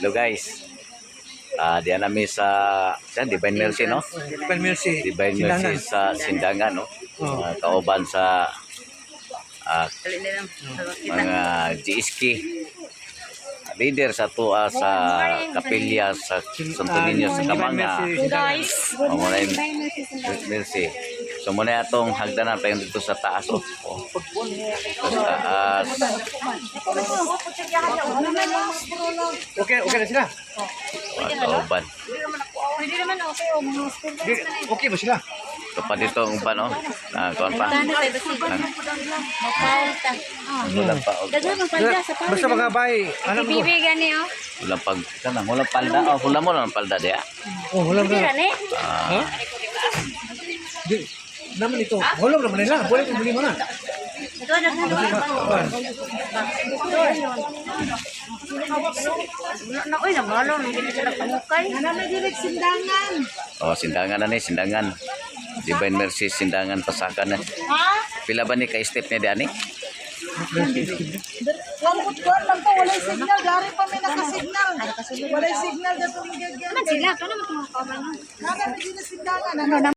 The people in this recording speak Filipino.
Hello guys. Diyan namin sa Divine Mercy, no? Divine Mercy. Divine Mercy sa Sindangan, no? Kauban sa mga GSK. Leader sa tuwa sa kapilya sa Santo Niño sa Kamanga. Guys, Muna yung Mercy. So muna itong hagdanan pa yung dito sa taas. Sa taas. Okay na sila. Mga kauban. hindi naman okay o mga students na Okay ba sila? Ito pa dito ang uban, no? Kuwan pa. mapalta. Ulang pa. Daghan ang palda sa palda. Basta mga bay, alam mo. Bibi gani oh. Ulang pag. Kanang ulang palda. Hula mo lang palda diya. Oh, wala Hindi na. ni. Ha? Di, naman ito. Wala naman nila. Boleh kung bili mo na. Ito na na oy na balo nang hindi sila pamukay. Naman direk sindangan. Sindangan na ni, sindangan. Divine Mercy, sindangan, pasakan na. Ha? Pila ba ni ka-step niya diyan ni? Lambot ko lang to, walay signal. Dari pa may nakasignal. Walay signal dato mo gagyan. Man sila kana mo tumakaw man. Nada may sinasindangan. Ano